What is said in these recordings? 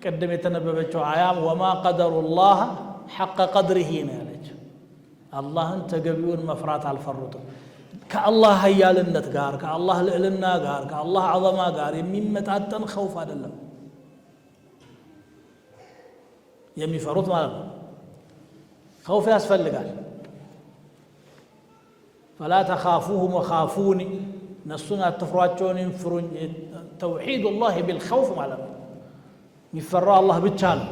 قدم يتنببچو አያም وما قدر الله حق قدره ነው ያለችው አላህን ተገቢውን መፍራት አልፈሩትም ከአላህ ኃያልነት ጋር ከአላህ ልዕልና ጋር ከአላህ አዘማ ጋር የሚመጣጠን ኸውፍ አይደለም የሚፈሩት ማለት ነው ኸውፍ ያስፈልጋል فلا تخافوهم وخافوني نسنا تفرواچون ينفرون توحيد الله بالخوف ማለት ነው የሚፈራው አላህ ብቻ ነው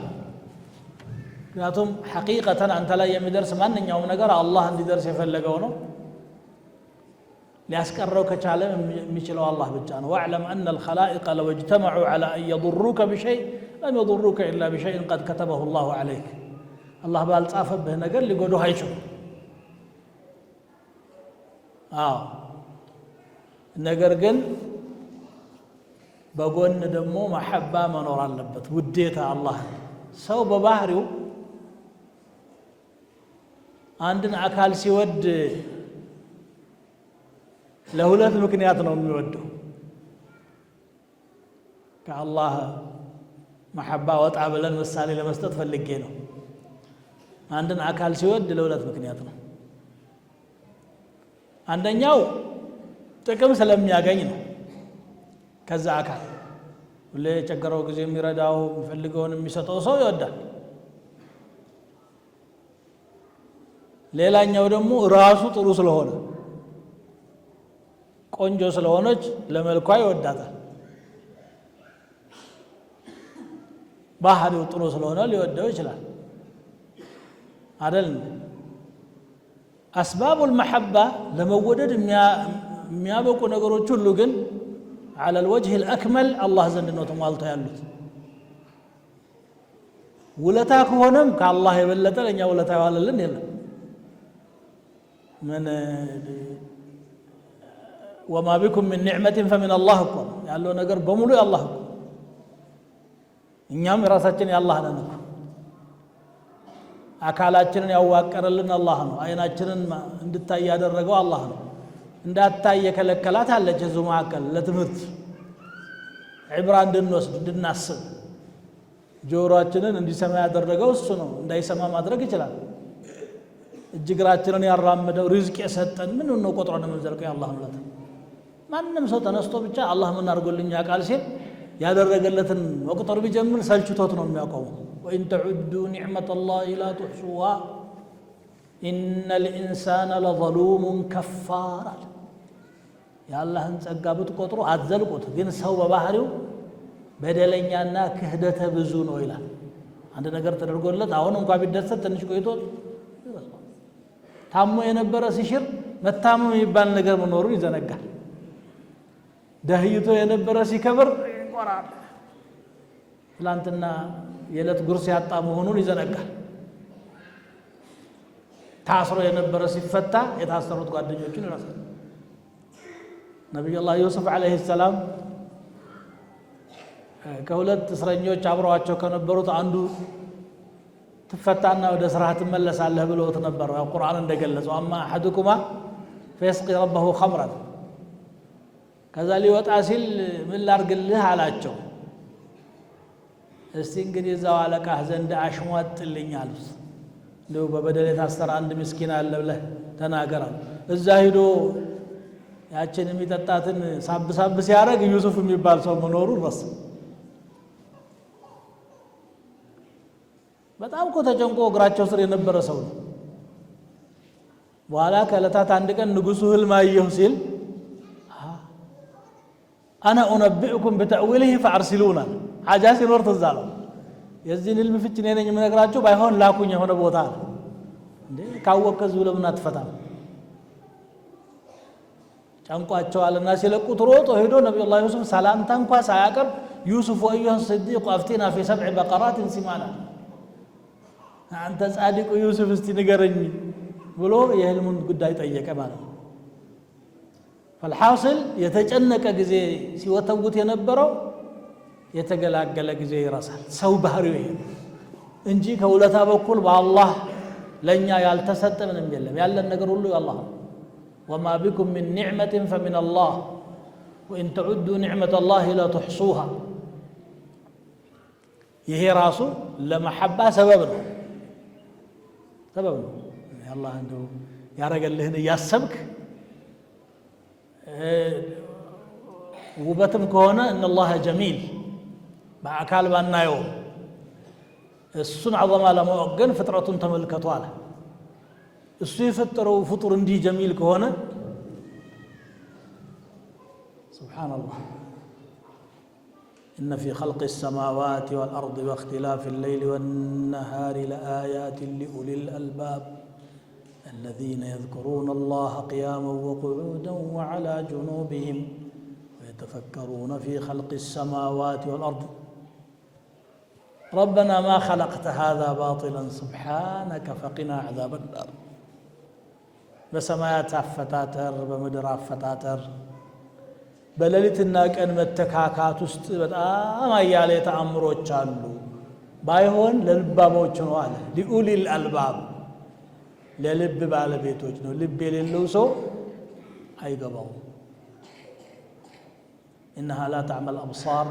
ምክንያቱም ሐቂቀተን አንተ ላይ የሚደርስ ማንኛውም ነገር አላህ እንዲደርስ የፈለገው ነው ሊያስቀረው ከቻለ የሚችለው አላህ ብቻ ነው واعلم ان الخلائق لو اجتمعوا على ان يضروك بشيء لم يضروك الا بشيء قد كتبه الله عليك الله ባልጻፈብህ ነገር ሊጎዱህ አይችሉም ነገር ግን በጎን ደግሞ መሐባ መኖር አለበት ውዴታ አላህ ሰው በባህሪው አንድን አካል ሲወድ ለሁለት ምክንያት ነው የሚወደው ከአላህ መሐባ ወጣ ብለን ምሳሌ ለመስጠት ፈልጌ ነው አንድን አካል ሲወድ ለሁለት ምክንያት ነው አንደኛው ጥቅም ስለሚያገኝ ነው ከዛ አካል ለቸገረው ጊዜ የሚረዳው የሚፈልገውን የሚሰጠው ሰው ይወዳል ሌላኛው ደግሞ ራሱ ጥሩ ስለሆነ ቆንጆ ስለሆነች ለመልኳ ይወዳታል ባህሪው ጥሩ ስለሆነ ሊወደው ይችላል አይደል أسباب المحبة لمودد የሚያበቁ ነገሮች ሁሉ ግን على الوجه الأكمل الله ዘንድ ነው ተሟልተው ያሉት ውለታ ከሆነም ከአላህ የበለጠ ለኛ ውለታ ያዋለልን የለም من وما بكم من نعمة فمن الله እኮ ያለው ነገር በሙሉ ያላህ እኮ እኛም ራሳችን ያላህ ነን እኮ አካላችንን ያዋቀረልን አላህ ነው አይናችንን እንድታይ ያደረገው አላህ ነው እንዳታይ የከለከላት አለች እዙ ማከል ለትምህርት ዕብራ እንድንወስድ እንድናስብ ጆሮአችንን እንዲሰማ ያደረገው እሱ ነው እንዳይሰማ ማድረግ ይችላል እጅግራችንን ያራመደው ሪዝቅ የሰጠን ምን ነው ቆጥረን የምንዘልቀው ያላህ ማለት ማንንም ሰው ተነስቶ ብቻ አላህ ምን አድርጎልኝ ያቃል ሲል ያደረገለትን ወቅጠር ቢጀምር ሰልችቶት ነው የሚያቆመው وإن تعدوا نعمة الله لا تحصوها إن الإنسان لظلوم كفار يا الله ጸጋ ብትቆጥሩ አትዘልቁት ግን ሰው በባህሪው በደለኛና ክህደተ ብዙ ነው ይላል አንድ ነገር ተደርጎለት አሁን እንኳን ቢደሰት ትንሽ ቆይቶ ታሞ የነበረ ሲሽር መታመም የሚባል ነገር መኖሩ ይዘነጋል ደህይቶ የነበረ ሲከብር ይቆራል ትላንትና የለት ጉርስ ያጣ መሆኑን ይዘነጋል ታስሮ የነበረ ሲፈታ የታሰሩት ጓደኞቹን ይረሳል ነብዩ ዩሱፍ አለይሂ ሰላም ከሁለት እስረኞች አብረዋቸው ከነበሩት አንዱ ትፈታና ወደ ስራህ ትመለሳለህ ብለውት ነበር ቁርአን እንደገለጸው አማ አሐዱኩማ فيسقي ربه خمرا ከዛ ሊወጣ ሲል ምን ላርግልህ አላቸው እስቲ እንግዲህ እዛው አለቃህ ዘንድ አሽሟጥልኝ አሉት ነው በበደል የታሰረ አንድ ምስኪን አለ ብለህ ተናገራል እዛ ሄዶ ያችን የሚጠጣትን ሳብ ሲያረግ ዩሱፍ የሚባል ሰው መኖሩ ረስ በጣም እኮ ተጨንቆ እግራቸው ስር የነበረ ሰው ነው በኋላ ከለታት አንድ ቀን ንጉሱ ህልም አየሁ ሲል انا انبئكم بتاويله فارسلونا حاجه ሲኖር ተዛለው የዚህን ህልም ፍች እኔ ነኝ የምነግራችሁ ባይሆን ላኩኝ የሆነ ቦታ እንዴ ካወቀዝ ለምን አትፈታም ጫንቋቸዋልና ሲለቁት ሮጦ ሄዶ ነብዩ ዩሱፍ ሰላምታ እንኳን ሳያቀርብ ዩሱፍ ወይሁ صديق افتنا في 7 بقرات سمانا አንተ ጻድቁ ዩሱፍ እስቲ ንገረኝ ብሎ የህልሙን ጉዳይ ጠየቀ ማለት ነው فالحاصل የተጨነቀ ጊዜ ሲወተውት የነበረው የተገላገለ ጊዜ ይረሳል ሰው ባህሪው ይሄ እንጂ ከውለታ በኩል በአላህ ለኛ ያልተሰጠ ምንም የለም ያለን ነገር ሁሉ ያላህ وما بكم من نعمة فمن الله وإن تعدوا نعمة الله لا تحصوها ይሄ ራሱ ለመሐባ ሰበብ ነው አላህ እንደው ያረገልህን እያሰብክ ውበትም ከሆነ እነላህ ጀሚል በአካል ባናየው እሱን ዐዘማ ለማወቅ ግን ፍጥረቱን ተመልከቱ አለ እሱ የፈጠረው ፍጡር እንዲህ ጀሚል ከሆነ ሱብሓነላህ إن في خلق السماوات والأرض واختلاف الليل والنهار لآيات لأولي الألباب الذين يذكرون الله قياما وقعودا وعلى جنوبهم ويتفكرون في خلق السماوات والأرض ربنا ما خلقت هذا باطلا سبحانك فقنا عذاب النار بسمايات አፈጣጠር በምድር አፈጣጠር በሌሊትና ቀን መተካካት ውስጥ በጣም አያሌ ተአምሮች አሉ ባይሆን ለልባሞች ነው አለ ሊኡሊል አልባብ ለልብ ባለቤቶች ነው ልብ የሌለው ሰው አይገባው إنها لا تعمى الأبصار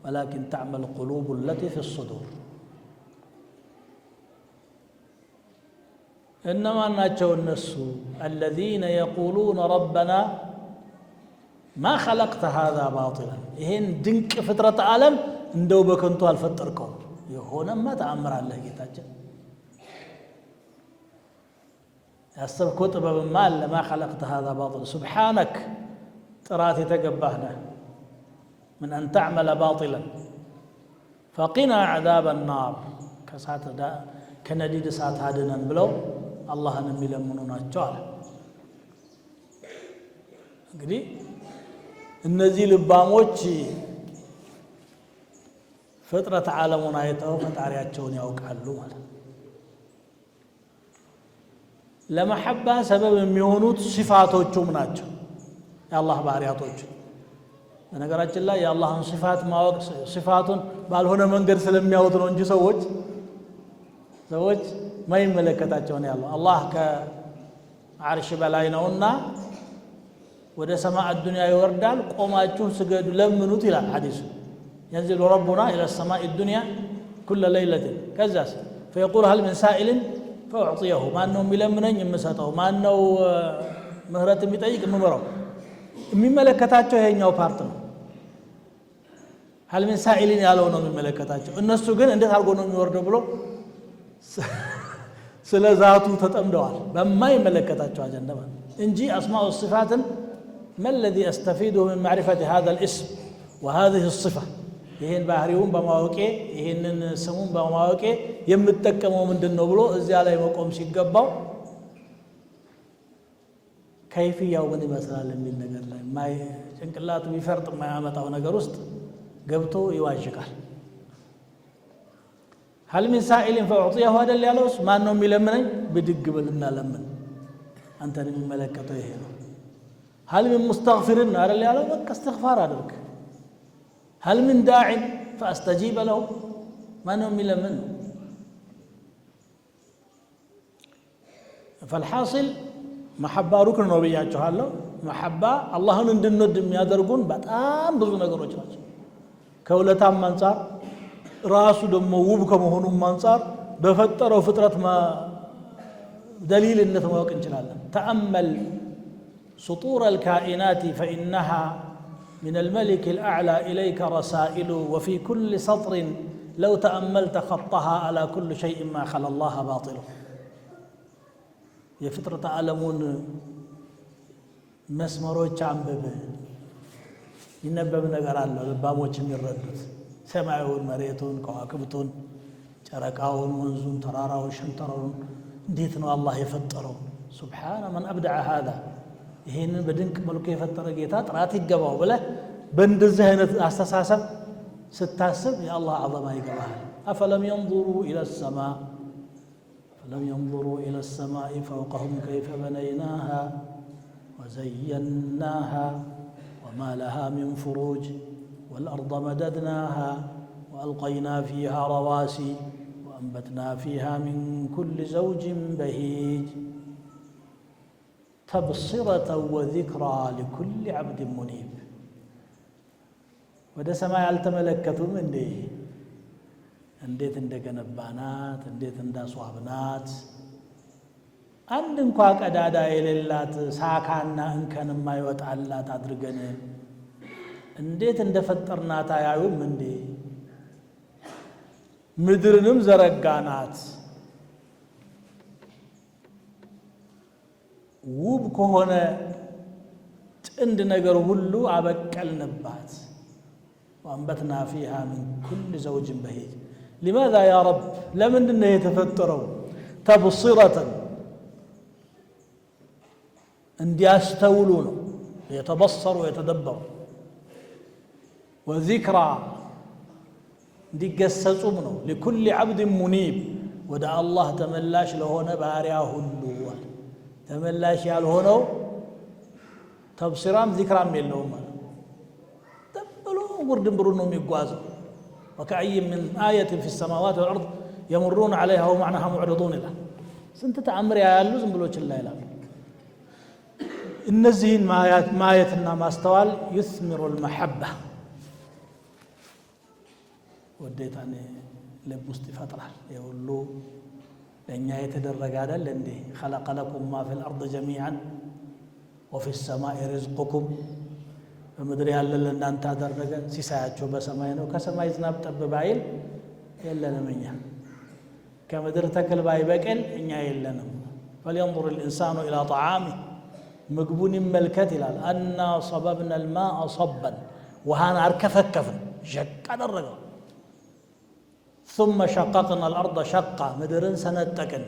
ولكن تعمى القلوب التي في الصدور إنما ناتشو الناس الذين يقولون ربنا ما خلقت هذا باطلا ይሄን ድንቅ ፍጥረት ዓለም እንደው በከንቱ አልፈጠርከው የሆነማ ተአምር አለ ጌታችን ያሰብከው ጥበብማ አለ ما خلقت هذا باطلا سبحانك ጥራት የተገባህ ነህ من أن تعمل باطلا فقنا عذاب النار كنديد سات هادنا بلو الله نميلمنو ናቸው አለ እንግዲህ እነዚህ ልባሞች ፍጥረት ዓለሙን አይተው ፈጣሪያቸውን ያውቃሉ ማለት ለመሐባ ሰበብ የሚሆኑት ሲፋቶቹም ናቸው የአላህ ባህሪያቶች በነገራችን ላይ የአላህን ሲፋት ማወቅ ሲፋቱን ባልሆነ መንገድ ስለሚያወጡ ነው እንጂ ሰዎች ማይመለከታቸው ነው ያለው አላህ ከዓርሽ በላይ ነውና ወደ ሰማዕ الدنيا ይወርዳል ቆማችሁ ስገዱ ለምኑት ይላል ሐዲሱ ينزل ربنا الى السماء الدنيا كل ليله كذا فيقول هل من سائل فاعطيه ما انه يلمنኝ የምሰጠው ማን ነው ምህረት የሚጠይቅ የምመራው የሚመለከታቸው ይሄኛው ፓርት ነው هل من سائل ያለው ነው የሚመለከታቸው እነሱ ግን እንዴት አድርጎ ነው የሚወርደው ብሎ ስለዛቱ ተጠምደዋል በማይመለከታቸው አጀንዳ እንጂ اسماء والصفات ما الذي استفيده من معرفه هذا الاسم وهذه الصفه ይሄን ባህሪውን በማወቄ ይሄንን ስሙን በማወቄ የምትጠቀመው ምንድነው ብሎ እዚያ ላይ መቆም ሲገባው ከይፍያው ምን ይመስላል የሚል ነገር ላይ ማይ ጭንቅላቱ ቢፈርጥ የማያመጣው ነገር ውስጥ ገብቶ ይዋዥቃል هل من سائل فاعطيه هذا اللي ያለውስ ማን ነው የሚለምነኝ ብድግ ብልና ለምን አንተን የሚመለከተው ይሄ ነው هل من مستغفر አይደል ያለው በቃ استغفار አድርግ هل من داع فاستجيب له ማን ነው የሚለምን فالحاصل محبة ركن ነው ብያችኋለሁ محبة አላህን እንድንወድ የሚያደርጉን በጣም ብዙ ነገሮች ናቸው ከውለታም አንፃር ራሱ ደግሞ ውብ ከመሆኑም አንፃር በፈጠረው ፍጥረት دليلነት ማወቅ እንችላለን تأمل سطور الكائنات فإنها من الملك الأعلى إليك رسائل وفي كل سطر لو تأملت خطها على كل شيء ما خلا الله باطل የፍጥረት ዓለሙን መስመሮች አንብብ ይነበብ ነገር አለ ልባሞች የሚረዱት ሰማዩን መሬቱን ከዋክብቱን ጨረቃውን ወንዙን ተራራውን ሸንተረሩን እንዴት ነው አላህ የፈጠረው سبحان من أبدع هذا ይሄንን በድንቅ መልኩ የፈጠረ ጌታ ጥራት ይገባው ብለ በእንደዚህ አይነት አስተሳሰብ ስታስብ የአላህ አዘማ ይገባል أفلم ينظروا إلى السماء فلم ينظروا إلى السماء فوقهم كيف بنيناها وزيناها وما لها من فروج والأرض مددناها وألقينا فيها رواسي وأنبتنا فيها من كل زوج بهيج تبصرة وذكرى لكل عبد منيب وده سماء التملكتم من دي እንዴት እንደገነባናት እንዴት እንዳስዋብናት አንድ እንኳን ቀዳዳ የሌላት ሳካና እንከን የማይወጣላት አድርገን እንዴት እንደፈጠርናት አያዩም እንዴ? ምድርንም ዘረጋናት ውብ ከሆነ ጥንድ ነገር ሁሉ አበቀልንባት وأنبتنا فيها من كل زوج بهيج لماذا يا رب لمن إنه يتفطروا تبصرة أن يستولون يتبصروا ويتدبروا وذكرى دي قسسوا لكل عبد منيب ودع الله تملاش لهنا بارياه اللوال تملاش يالهونو تبصرام ذكرام يلهم تبلو وردن برونهم يقوازوا وكأي من آية في السماوات والأرض يمرون عليها ومعناها معرضون لها سنت تعمر يا يالوزن بلوش الله إله النزهين ما آيتنا ما استوال يثمر المحبة وديتاني لبستي فترة يقول له لأن يتدرج هذا لأني خلق لكم ما في الأرض جميعا وفي السماء رزقكم فمدري هل لأن أنت درج سيساعد شو بسماينه كسماي زناب تببايل إلا نمية كمدر تكل باي بكل إني إلا نم فلينظر الإنسان إلى طعامه مقبون ملكتلا أن صببنا الماء صبا وهانا أركفك كفن شك على الرجل ثم شققنا الأرض شقا مدرن سنتكن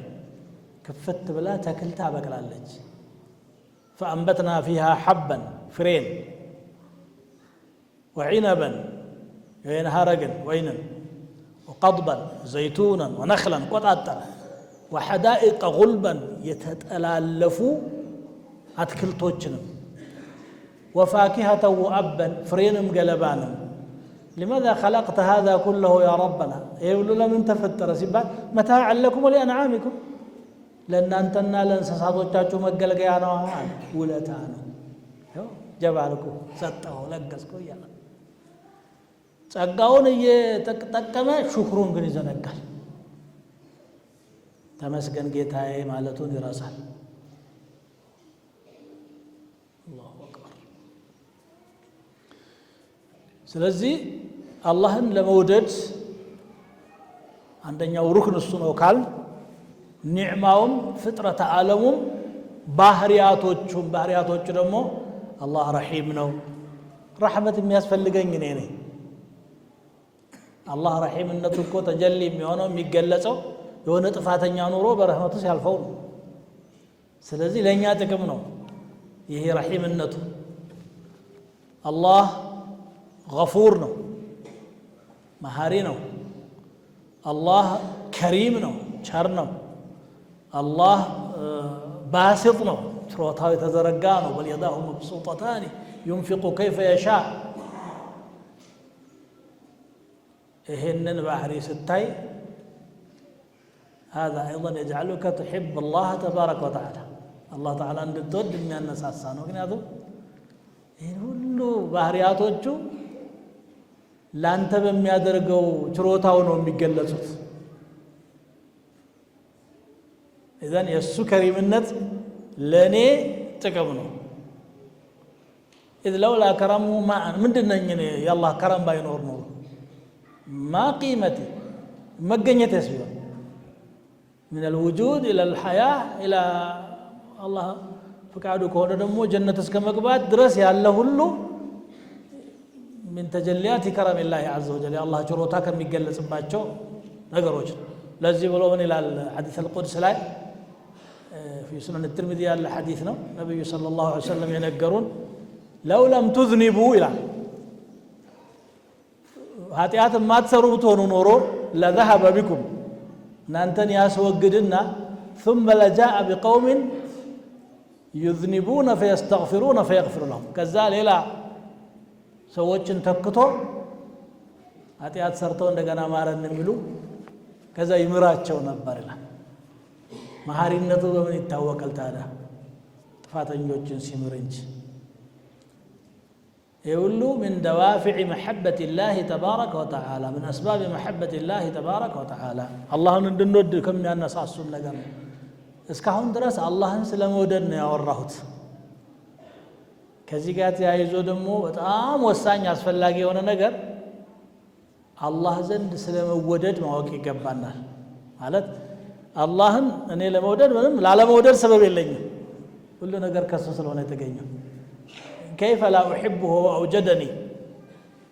كفت بلا تكلتها بكلالج فأنبتنا فيها حبا فرين وعنبا ينهرقا وينا وقضبا زيتونا ونخلا قطعتنا وحدائق غلبا يتتلالفوا أتكلتوجنا وفاكهة وأبا فرينم قلبانا لماذا خلقت هذا كله يا ربنا يقول لهم انت فتر سبا متاعا لكم ولأنعامكم لأن أنتنا لنسساتوچاچو مگلگيا ነው ውለታ ነው ጀባልኩ ሰጠው ለገስኩ ይላል ጸጋውን እየተጠቀመ ሹክሩን ግን ይዘነጋል ተመስገን ጌታዬ ማለቱን ይረሳል አላሁ አክበር ስለዚህ አላህን ለመውደድ አንደኛው ሩክን እሱ ነው ካል ኒዕማውም ፍጥረተ ዓለሙም ባህሪያቶቹ ደግሞ አላህ ረሂም ነው ረህመት የሚያስፈልገኝ እኔ ነኝ አላህ ረሂምነቱ እኮ ተጀሊ የሚሆነው የሚገለጸው የሆነ ጥፋተኛ ኑሮ በረህመቱ ሲያልፈው ነው ስለዚህ ለኛ ጥቅም ነው ይሄ ረሂምነቱ አላህ غفور ነው መሐሪ ነው አላህ ከሪም ነው ቸር ነው አላህ ባሲጥ ነው ችሮታው የተዘረጋ ነው በልየዳሁ መብሱጠታን ينفق كيف يشاء ይሄንን ባህሪ ስታይ هذا ايضا يجعلك تحب الله تبارك وتعالى الله تعالى እንድትወድ የሚያነሳሳ ነው ምክንያቱም ይሄ ሁሉ ባህሪያቶቹ ላንተ በሚያደርገው ችሮታው ነው የሚገለጹት إذن የሱ ከሪምነት ለኔ ጥቅም ነው إذ لولا كرمه ما ምንድነኝ እኔ የአላህ ከረም ባይኖር ነው ما قيمتي መገኘትስ ቢሆን من الوجود الى الحياه الى الله ፍቃዱ ከሆነ ደግሞ ጀነት እስከ መግባት ድረስ ያለ ሁሉ من تجليات كرم الله عز وجل الله ችሮታ ከሚገለጽባቸው ነገሮች ለዚህ ብሎ ምን ይላል ሐዲስ القدس ላይ في سنن الترمذي ያለ ሐዲስ ነው ነብዩ ሰለላሁ ዐለይሂ ወሰለም የነገሩን لو لم تذنبوا الى ኃጢአት ማትሰሩ ብትሆኑ ኖሮ لذهب بكم እናንተን ያስወግድና ثم لجاء بقوم يذنبون فيستغفرون فيغفر لهم ከዛ ሌላ ሰዎችን ተክቶ ኃጢአት ሰርተው እንደገና ማረን የሚሉ ከዛ ይምራቸው ነበር ይላል መሐሪነቱ በምን ይታወቃል ታዲያ ጥፋተኞችን ሲምር እንጂ يقولوا من دوافع محبة الله تبارك وتعالى من أسباب محبة الله تبارك وتعالى الله ندنود كم ينساسون ነገር እስካሁን ድረስ አላህን ስለመውደድ ነው ያወራሁት ከዚህ ጋር ተያይዞ ደግሞ በጣም ወሳኝ አስፈላጊ የሆነ ነገር አላህ ዘንድ ስለመወደድ ማወቅ ይገባናል ማለት አላህን እኔ ለመውደድ ምንም ላለመውደድ ሰበብ የለኝም ሁሉ ነገር ከሱ ስለሆነ የተገኘው كيف لا أحبه وأوجدني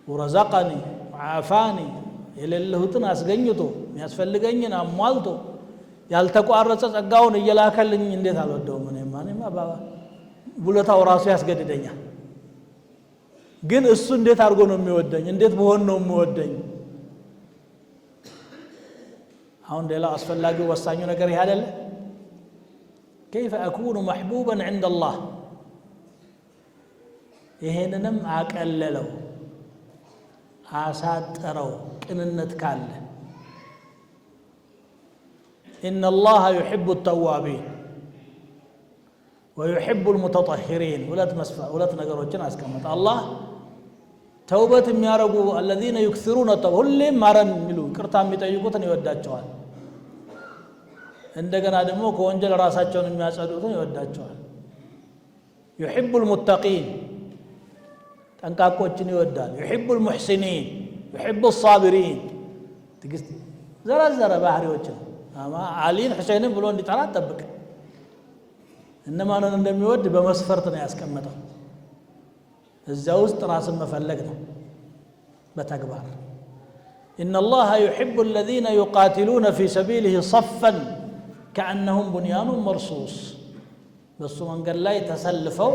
ورزقني وعافاني إلى اللهوتن أسجنيتو يسفلقني أموالتو ያልተቋረጸ ጸጋውን እየላከልኝ እንዴት አልወደውም ማንማ ባባ ብሎታው ራሱ ያስገድደኛል ግን እሱ እንዴት አድርጎ ነው የሚወደኝ እንዴት በሆነ ነው የሚወደኝ አሁን ሌላ አስፈላጊ ወሳኙ ነገር ይሄ አይደለ كيف أكون محبوبا عند الله ይሄንንም አቀለለው አሳጠረው ቅንነት ካለ إن الله يحب التوابين ويحب المتطهرين ولا تنقروجن أسكمت الله توبة የሚያረጉ الذين يكثرون التوبة ሁሌም ማረን የሚሉ ቅርታ የሚጠይቁትን ይወዳቸዋል እንደገና ደግሞ ከወንጀል ራሳቸውን የሚያጸዱትን ይወዳቸዋል يحب المتقين ጠንቃቆችን ይወዳል يحب المحسنين يحب الصابرين ትግስት ዘረዘረ ባህሪዎችን አማ አሊን ሁሴንን ብሎ እንዲጠራ ተጠብቅ እነማንን እንደሚወድ በመስፈርት ነው ያስቀመጠው እዛው ውስጥ ራስን መፈለግ ነው በተግባር إن الله يحب الذين يقاتلون في سبيله صفا كأنهم بنيان مرصوص በሱ መንገድ ላይ ተሰልፈው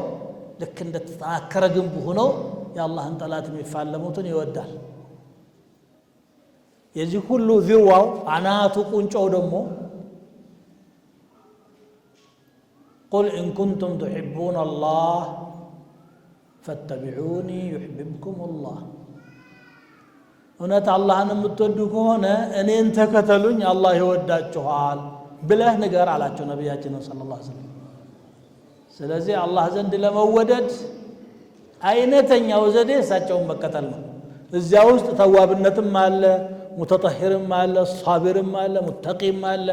ልክ እንደተጠናከረ ግንብ ሆነው የአላህን ጠላት የሚፋለሙትን ይወዳል የዚህ ሁሉ ዚርዋው አናቱ ቁንጮው ደግሞ قل إن كنتم تحبون الله فاتبعوني يحببكم الله እውነት አላህን የምትወዱ ከሆነ እኔን ተከተሉኝ አላህ ይወዳችኋል ብለህ ንገር አላቸው ነብያችን ሰለላሁ ዐለይሂ ወሰለም ስለዚህ አላህ ዘንድ ለመወደድ አይነተኛው ዘዴ እሳቸውን መከተል ነው እዚያ ውስጥ ተዋብነትም አለ متطهرም አለ صابرም አለ متقيም አለ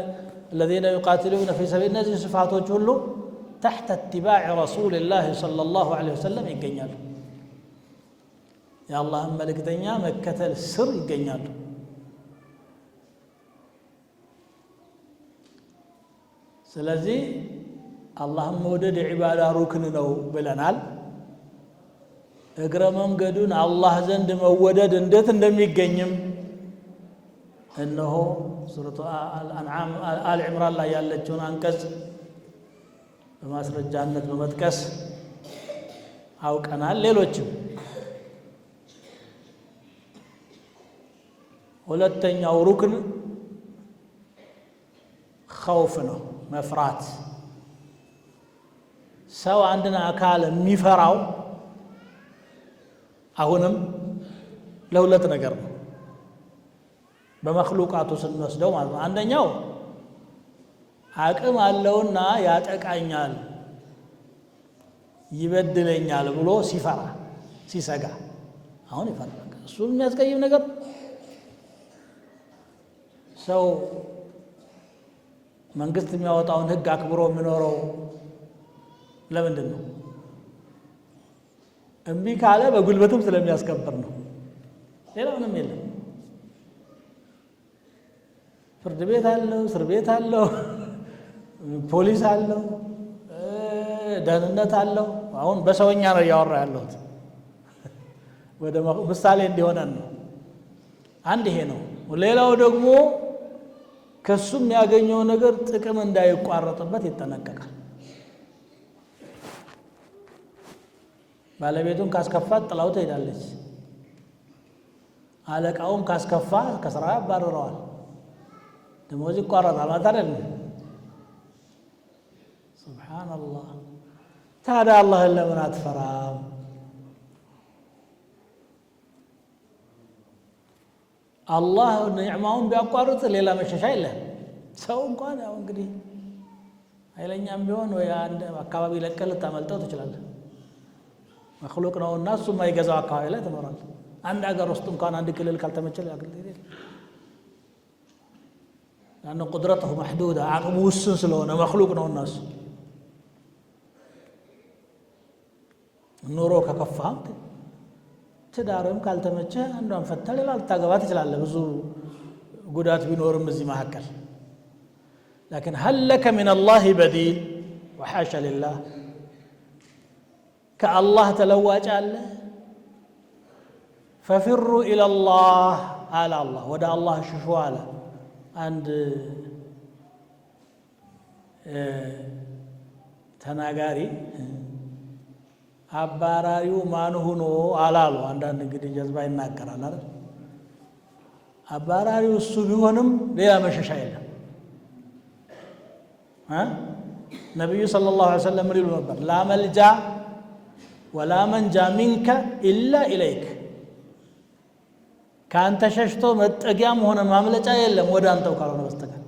الذين يقاتلون في سبيل እነዚህ صفاتዎች ሁሉ تحت اتباع رسول الله صلى الله عليه وسلم ይገኛሉ የአላህን መልእክተኛ መከተል ስር ይገኛሉ ስለዚህ አላህን መውደድ የዒባዳ ሩክን ነው ብለናል እግረ መንገዱን አላህ ዘንድ መወደድ እንዴት እንደሚገኝም እነሆ ሱረቱ አልአንዓም አል ዒምራን ላይ ያለችውን አንቀጽ በማስረጃነት በመጥቀስ አውቀናል ሌሎችም ሁለተኛው ሩክን ኸውፍ ነው መፍራት ሰው አንድን አካል የሚፈራው አሁንም ለሁለት ነገር ነው በመخلوቃቱ ስንወስደው ማለት ነው አንደኛው አቅም አለውና ያጠቃኛል ይበድለኛል ብሎ ሲፈራ ሲሰጋ አሁን ይፈራል እሱ የሚያስቀይም ነገር ሰው መንግስት የሚያወጣውን ህግ አክብሮ የሚኖረው ለምንድን ነው እምቢ ካለ በጉልበትም ስለሚያስከብር ነው ሌላ ምንም የለም ፍርድ ቤት አለው እስር ቤት አለው ፖሊስ አለው ደህንነት አለው አሁን በሰውኛ ነው ያወራ ያለሁት ወደ ምሳሌ እንዲሆነን ነው አንድ ይሄ ነው ሌላው ደግሞ ከሱ የሚያገኘው ነገር ጥቅም እንዳይቋረጥበት ይተነቀቃል ባለቤቱን ካስከፋት ጥላው ትሄዳለች አለቃውም ካስከፋ ከስራ ያባረረዋል ደሞዝ ይቋረጣል ማለት አይደል ሱብሃንአላህ ታዲያ አላህን ለምን አትፈራም አላህ ኒዕማውን ቢያቋርጥ ሌላ መሸሻ የለም ሰው እንኳን ያው እንግዲህ ኃይለኛም ቢሆን ወይ አንድ አካባቢ ለቀል ታመልጠው ትችላለህ መخلوቅ ነውና እሱ የማይገዛው አካባቢ ላይ ትኖራለህ አንድ ሀገር ውስጥ እንኳን አንድ ክልል ካልተመቸለ ያገልግል لأن قدرته محدودة عقب وسن سلونه مخلوق ነው الناس ኑሮ ከከፋም ትዳርም ካልተመቸ አንዷን ፈታ ሌላ ልታገባ ትችላለህ ብዙ ጉዳት ቢኖርም እዚህ መሐከል لكن هل لك من الله بديل وحاشا لله كالله تلواج الله ففروا إلى الله على الله ودع الله ششواله عند ተናጋሪ አባራሪው ማን ሆኖ አላሉ አንዳንድ እንግዲህ ጀዝባ ይናገራል አይደል አባራሪው እሱ ቢሆንም ሌላ መሸሻ የለም ነብዩ ሰለላሁ ዐለይሂ ወሰለም ይሉ ነበር ላ መልጃ ወላ መንጃ ሚንከ ኢላ ኢለይክ ካንተ ሸሽቶ መጠጊያም ሆነ ማምለጫ የለም ወደ አንተው ካልሆነ በስተቀር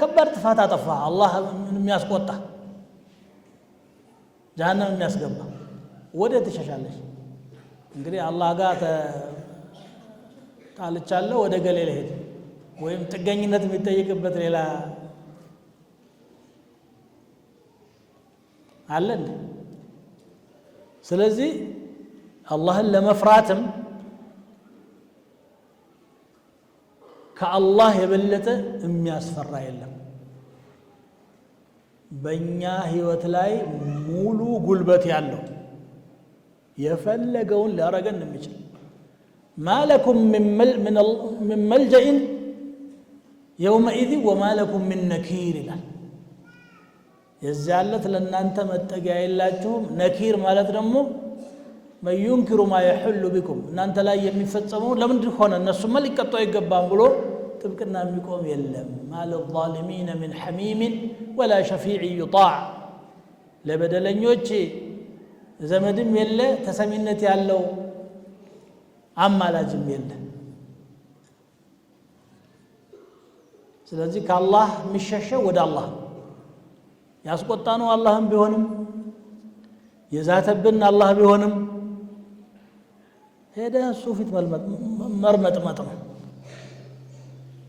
ከባድ ጥፋት አጠፋ አላህ የሚያስቆጣ ጀሃነም የሚያስገባ ወደ ተሸሻለሽ እንግዲህ አላህ ጋር ታልቻለሁ ወደ ገሌ ልሄድ ወይም ጥገኝነት የሚጠይቅበት ሌላ አለ ስለዚህ አላህን ለመፍራትም ከአላህ የበለጠ የሚያስፈራ የለም በእኛ ህይወት ላይ ሙሉ ጉልበት ያለው የፈለገውን ሊያረገን የሚችል ማለኩም من ملجأ يومئذ وما لكم من نكير ይላል የዛለት ለእናንተ መጠጊያ የላችሁም ነኪር ማለት ደግሞ من ينكر ما يحل بكم እናንተ ላይ የሚፈጸመው ለምን ሆነ እነሱማ ሊቀጡ አይገባም ብሎ ጥብቅና የሚቆም የለም ማለ الظالمين من حميم ولا شفيع يطاع ለበደለኞች ዘመድም የለ ተሰሚነት ያለው አማላጅም የለ ስለዚህ ከአላህ የሚሸሸው ወደ አላህ ያስቆጣነው አላህም ቢሆንም የዛተብን አላህ ቢሆንም ሄደ እሱ ፊት መርመጥመጥ ነው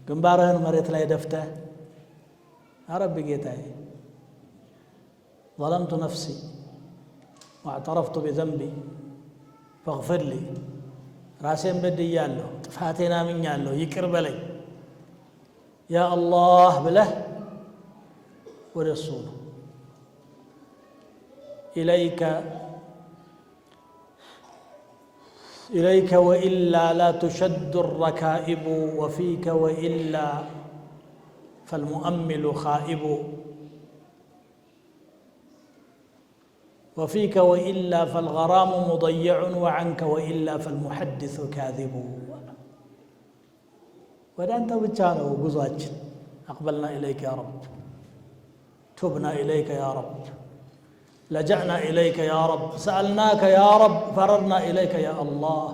ግንባርህን መሬት ላይ ደፍተህ አረብ ጌታዬ ظلمت نفسي واعترفت بذنبي فاغفر لي ራሴን በድያለሁ ጥፋቴን አምኛለሁ ይቅር በለኝ ያ አላህ ብለህ ወደ እሱ ነው إليك وإلا لا تشد الركائب وفيك وإلا فالمؤمل خائب وفيك وإلا فالغرام مضيع وعنك وإلا فالمحدث كاذب ودانت بتشانه غزاج أقبلنا إليك يا رب تبنا إليك يا رب لجأنا إليك يا رب سألناك يا رب فررنا إليك يا الله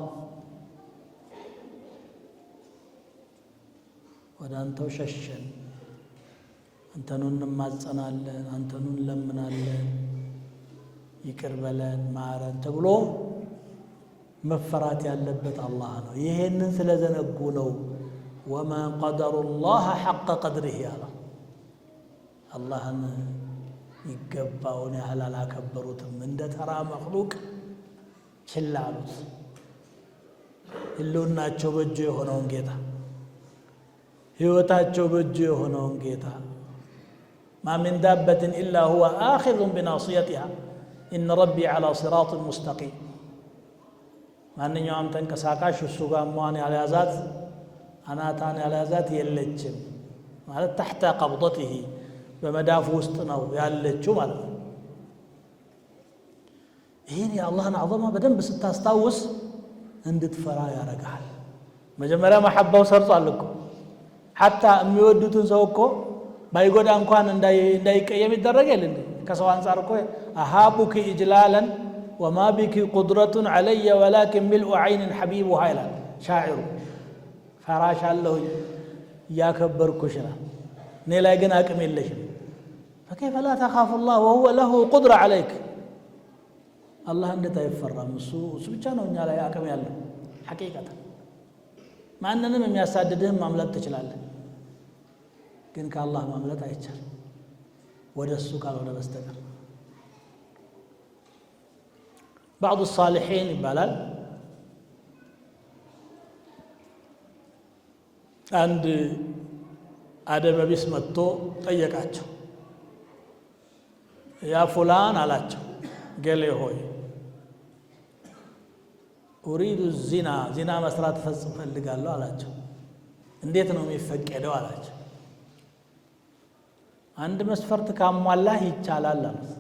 ودانت وششن أنت نون نمازنا لن أنت نون لمنا لن يكربلن مارن تقولوا مفرات ያለበት አላህ ነው ይሄንን ስለዘነጉ ነው وما قدر الله حق قدره ያለ አላህን ይገባውን ያህል አላከበሩትም እንደ ተራ መخلوቅ ችላሉት ህልውናቸው በእጁ የሆነውን ጌታ ህይወታቸው በእጁ የሆነውን ጌታ ما من دابة إلا هو آخذ بناصيتها إن ربي على صراط مستقيم ማንኛውም ተንቀሳቃሽ እሱ ጋር ማን ያለያዛት አናታን ያለያዛት የለችም ማለት تحت قبضته በመዳፉ ውስጥ ነው ያለችው ማለት ነው ይሄን የአላህን አዘማ በደንብ ስታስታውስ እንድትፈራ ያረጋል መጀመሪያ መሐባው ሰርጿል እኮ حتى የሚወዱትን ሰው እኮ ባይጎዳ እንኳን እንዳይቀየም ይደረጋል እንዴ ከሰው አንፃር እኮ አሃቡክ ኢጅላላን وما بك قدرة علي ولكن ملء عين حبيبها إلى شاعر فراش الله يا كبر كشنا نلا جنا أكمل ليش فكيف لا تخاف الله وهو له قدرة عليك አላህ እንዴት አይፈራም? እሱ ብቻ ነው እኛ ላይ አቅም ያለው። ሐቂቀታ ማንንም የሚያሳድድህም ማምለጥ ትችላለህ፣ ግን ከአላህ ማምለጥ አይቻልም ወደ እሱ ካልሆነ በስተቀር። بعض الصالحين ይባላል አንድ አደበቢስ መጥቶ ጠየቃቸው። ያ ፉላን አላቸው፣ ገሌ ሆይ ኡሪዱ ዚና መስራት ፈልጋለሁ አላቸው። እንዴት ነው የሚፈቀደው አላቸው። አንድ መስፈርት ካሟላህ ይቻላል አሉት።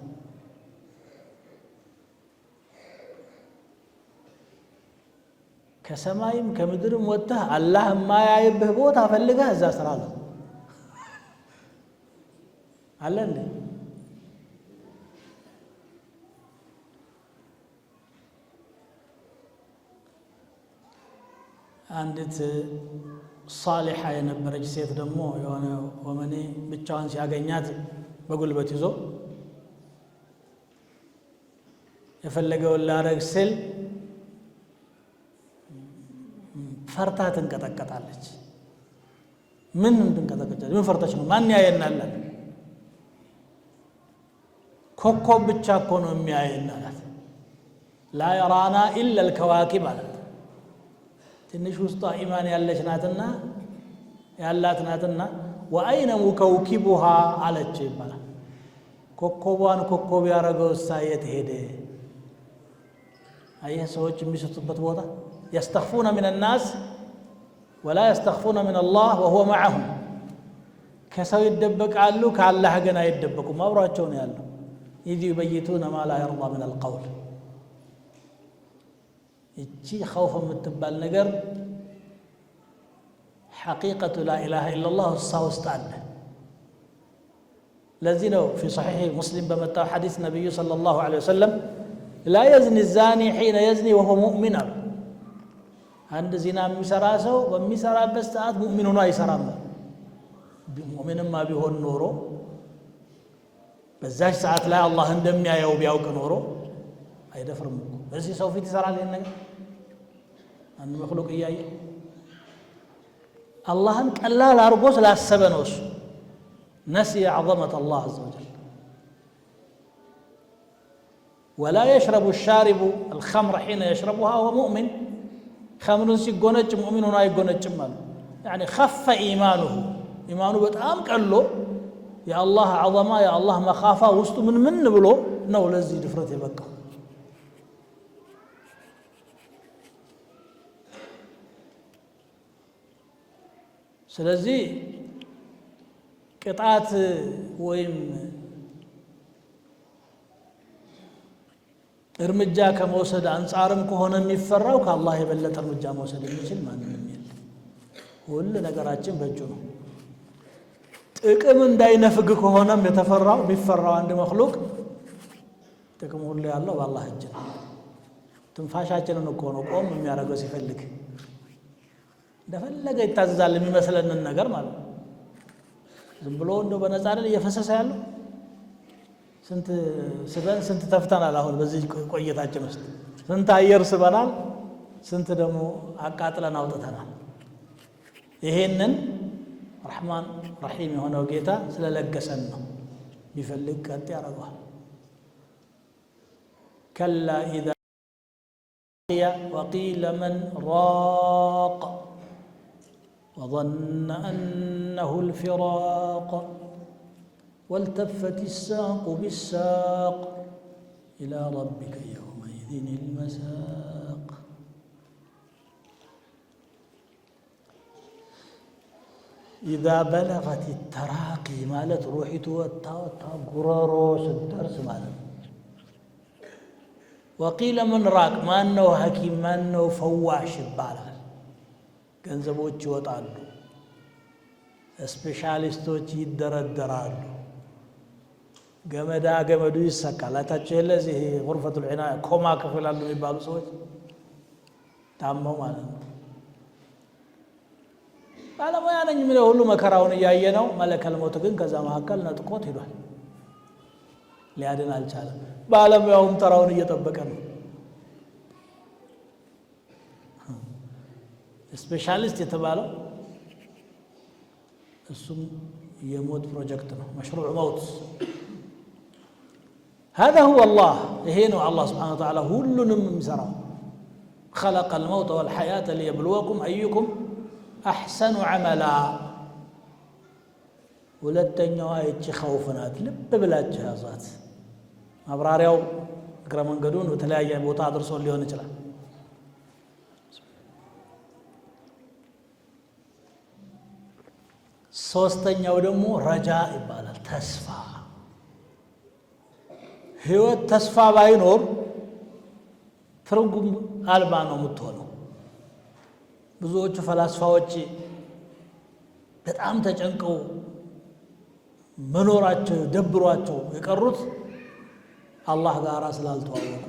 ከሰማይም ከምድርም ወጥተህ አላህ የማያይብህ ቦታ ፈልገህ እዛ ስራ አለ አለ እንዴ? አንዲት ሳሊሓ የነበረች ሴት ደግሞ የሆነ ወመኔ ብቻዋን ሲያገኛት በጉልበት ይዞ የፈለገውን ላረግ ስል ፈርታ ትንቀጠቀጣለች። ምን ትንቀጠቀጫለች? ምን ፈርተች ነው? ማን ያየናል? ኮከብ ብቻ እኮ ነው የሚያየን አላት። ላ የራና ኢላ ልከዋኪብ አላት። ትንሽ ውስጧ ኢማን ያለች ናትና ያላት ናትና ወአይነ ሙከውኪቡሃ አለች ይባላል። ኮከቧን ኮከብ ያረገው ሳየት ሄደ። አየህ ሰዎች የሚስቱበት ቦታ يستخفون من الناس ولا يستخفون من الله وهو معهم كسو يدبك علو كالله جنا يدبكم ما براتشون يالله يجي يبيتون ما لا يرضى من القول يجي خوفا من التبال نقر حقيقة لا إله إلا الله الصاوست عنه الذين في صحيح مسلم بمتى حديث النبي صلى الله عليه وسلم لا يزني الزاني حين يزني وهو مؤمن አንድ ዚና የሚሰራ ሰው በሚሰራበት ሰዓት ሙእሚን ሆኖ አይሰራም። ሙእሚንማ ቢሆን ኖሮ በዛች ሰዓት ላይ አላህ እንደሚያየው ቢያውቅ ኖሮ አይደፍርም እኮ። በዚህ ሰው ፊት ይሰራል ይሄን ነገር አንድ መክሉቅ እያየ አላህን ቀላል አድርጎ ስላሰበ ነው እሱ ነሲየ ዐዘመተ አላህ ዐዘ ወጀል። ولا يشرب الشارب الخمر حين يشربها وهو مؤمن خمرن ሲጎነጭ ሙእሚን ሆኖ አይጎነጭም ማለት يعني خف ኢማኑ በጣም ቀሎ የአላህ ዐዘማ የአላህ መኻፋ ውስጡ ምን ብሎ ነው ለዚህ ድፍረት የበቃው። ስለዚህ ቅጣት ወይም እርምጃ ከመውሰድ አንጻርም ከሆነ የሚፈራው ከአላህ የበለጠ እርምጃ መውሰድ የሚችል ማንም የለም። ሁሉ ነገራችን በእጁ ነው። ጥቅም እንዳይነፍግ ከሆነም የተፈራው የሚፈራው አንድ መክሉቅ ጥቅም ሁሉ ያለው በአላህ እጅ ነው። ትንፋሻችንን እኮ ነው ቆም የሚያደርገው ሲፈልግ እንደፈለገ ይታዘዛል የሚመስለንን ነገር ማለት ነው። ዝም ብሎ እንደው በነፃ አይደል እየፈሰሰ ያለው። ስንት ተፍተናል። አሁን በዚህ ቆይታችን ውስጥ ስንት አየር ስበናል፣ ስንት ደግሞ አቃጥለን አውጥተናል። ይሄንን ረሕማን ረሒም የሆነው ጌታ ስለለገሰን ነው። ቢፈልግ ቀጥ ያደርገዋል። ከላ ኢዛ ወቂለ መን ራቅ وظن أنه الفراق والتفت الساق بالساق إلى ربك يومئذ المساق إذا بلغت التراقي مالت روحي توتا قرارو سدرس مالت وقيل من راق ما أنه حكيم ما أنه فواش بالا ገንዘቦች ይወጣሉ፣ ስፔሻሊስቶች ይደረደራሉ፣ ገመዱ ይሰካል። አታቸው ለዚህ ጉርፈቱል ዒናያ ኮማ ክፍል አሉ የሚባሉ ሰዎች ታመው ማለት ነው። ባለሙያ ነኝ የሚለው ሁሉ መከራውን እያየ ነው። መለከል ሞት ግን ከዛ መካከል ነጥቆት ሄዷል። ሊያድን አልቻለም ባለሙያውም ተራውን እየጠበቀ ነው ስፔሻሊስት የተባለው እሱም የሞት ፕሮጀክት ነው مشروع موت هذا هو الله هنا الله سبحانه وتعالى ሁሉንም የሚሰራው خلق الموت والحياة ليبلوكم أيكم أحسن عملا ሁለተኛው አይቺ ኸውፍናት ልብ ብላችሁ ያዟት ማብራሪያው እግረ መንገዱን በተለያየ ቦታ አድርሶ ሊሆን ይችላል ሶስተኛው ደግሞ ረጃ ይባላል ተስፋ ህይወት ተስፋ ባይኖር ትርጉም አልባ ነው የምትሆነው ብዙዎቹ ፈላስፋዎች በጣም ተጨንቀው መኖራቸው ደብሯቸው የቀሩት አላህ ጋር ስላልተዋወቁ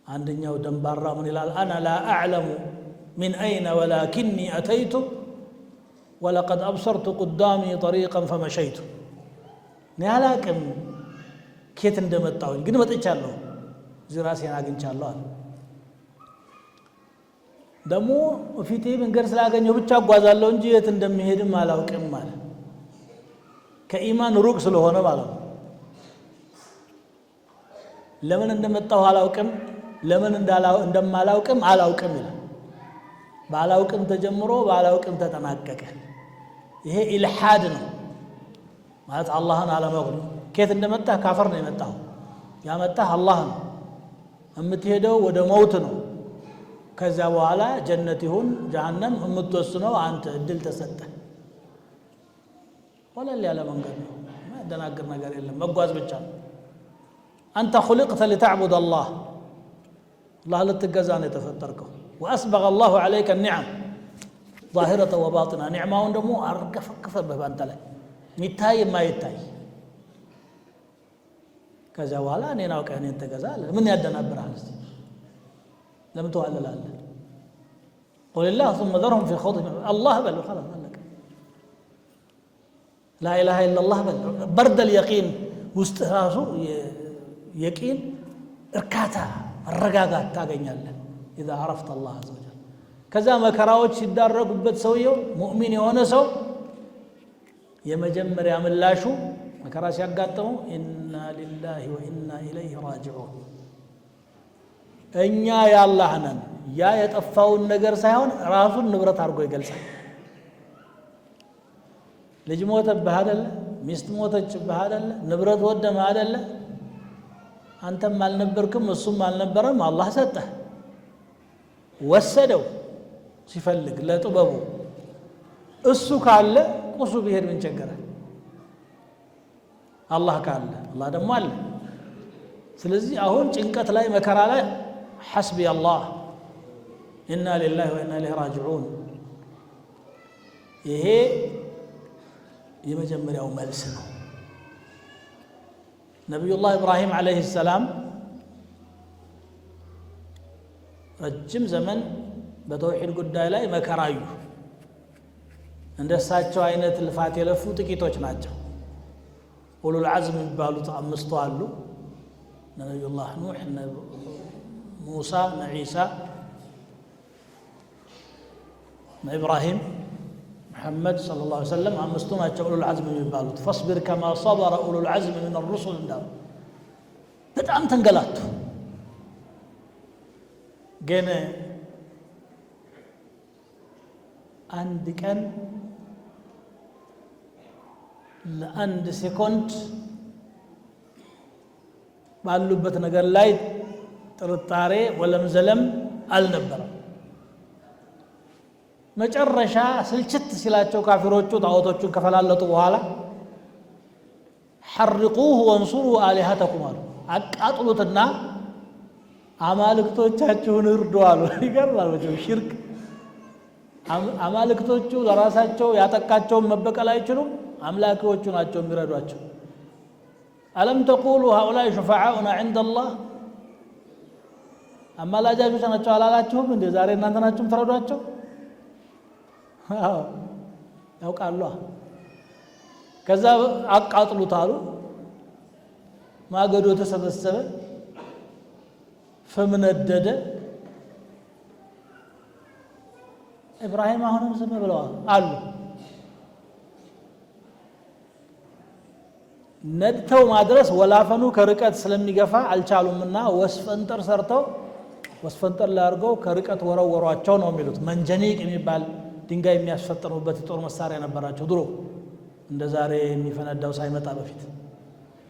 አንደኛው ደንባራ ምን ይላል انا لا اعلم من اين ولكني اتيت ولقد ابصرت قدامي طريقا فمشيت نيالاكم كيت እንደመጣው ግን መጥቻለሁ ዝራሴን አግኝቻለሁ አለ ደሞ ፊቴ መንገድ ስላገኘው ብቻ አጓዛለሁ እንጂ የት እንደምሄድም አላውቅም ማለት ከኢማን ሩቅ ስለሆነ ማለት ነው ለምን እንደመጣው አላውቅም ለምን እንደማላውቅም አላውቅም ይላል ባላውቅም ተጀምሮ ባላውቅም ተጠናቀቀ ይሄ ኢልሃድ ነው ማለት አላህን አለማወቅ ከየት እንደመጣ ካፈር ነው የመጣው ያመጣህ አላህ ነው እምትሄደው ወደ ሞት ነው ከዛ በኋላ ጀነት ይሁን ጀሃነም እምትወስነው አንተ እድል ተሰጠ ወለል ያለ መንገድ ነው ማደናገር ነገር የለም መጓዝ ብቻ አንተ خلقت لتعبد الله الله لتجزا ነው የተፈጠርከው واسبغ الله عليك النعم ظاهره وباطنه نعماውን ደግሞ አርገፈከፈብህ ባንተ ላይ ሚታይ የማይታይ ከዛ በኋላ እኔን አውቀህ እኔን ተገዛለ ምን ያደናብራል እስቲ ለምን ተዋለላለ قل الله ثم ذرهم في خوضهم الله بل خلاص لك لا اله الا الله بل برد اليقين واستهاسو يقين اركاتا الرغاغات ታገኛለህ اذا عرفت الله عز وجل ከዛ መከራዎች ሲዳረጉበት ሰውየው ሙእሚን የሆነ ሰው የመጀመሪያ ምላሹ መከራ ሲያጋጥመው ኢና ሊላሂ ወኢና ኢለይሂ ራጂዑን እኛ ያላህ ነን ያ የጠፋውን ነገር ሳይሆን ራሱን ንብረት አድርጎ ይገልጻል ልጅ ሞተብህ አይደለ ሚስት ሞተችብህ አይደለ ንብረት ወደመ አይደለ አንተም አልነበርክም እሱም አልነበረም አላህ ሰጠህ ወሰደው ሲፈልግ ለጥበቡ እሱ ካለ ቁሱ ቢሄድ ምን ቸገረ አላህ ካለ አላህ ደግሞ አለ ስለዚህ አሁን ጭንቀት ላይ መከራ ላይ حسبي الله إنا لله وإنا إليه راجعون ይሄ የመጀመሪያው መልስ ነው ነብዩላህ ኢብራሂም አለይሂ ሰላም ረጅም ዘመን በተውሂድ ጉዳይ ላይ መከራዩ እንደሳቸው አይነት ልፋት የለፉ ጥቂቶች ናቸው ኡሉል ዐዝም የሚባሉት አምስቱ አሉ ነብዩላህ ኑህ موسى عيسى إبراهيم محمد صلى الله عليه وسلم أمستنا أولو العزم من بالوت فاصبر كما صبر أولو العزم من الرسل دار بتأم تنقلات جينا عندك أن لأند سيكونت ባሉበት ነገር ላይ ጥርጣሬ ወለም ዘለም አልነበረም መጨረሻ ስልችት ሲላቸው ካፊሮቹ ጣዖቶቹን ከፈላለጡ በኋላ حرقوه وانصروا آلهتكم አቃጥሉትና አማልክቶቻችሁን እርዱ አሉ ይገርማል ወጀው ሽርክ አማልክቶቹ ለራሳቸው ያጠቃቸውን መበቀል አይችሉም አምላኪዎቹ ናቸው የሚረዷቸው ألم تقولوا هؤلاء شفعاؤنا عند الله أما لا جاءوا سنة على لاتهم من دزارين نانتناتهم تردواتهم يوقع الله كذا أقاطلوا تالو ማገዶ ተሰበሰበ ፍም ነደደ ኢብራሂም አሁንም ዝም ብለዋል አሉ ነድተው ማድረስ ወላፈኑ ከርቀት ስለሚገፋ አልቻሉምና ወስፈንጠር ሰርተው ወስፈንጠር ላርገው ከርቀት ወረወሯቸው ነው የሚሉት መንጀኒቅ የሚባል ድንጋይ የሚያስፈጥሩበት ጦር መሳሪያ ነበራቸው ድሮ እንደ ዛሬ የሚፈነዳው ሳይመጣ በፊት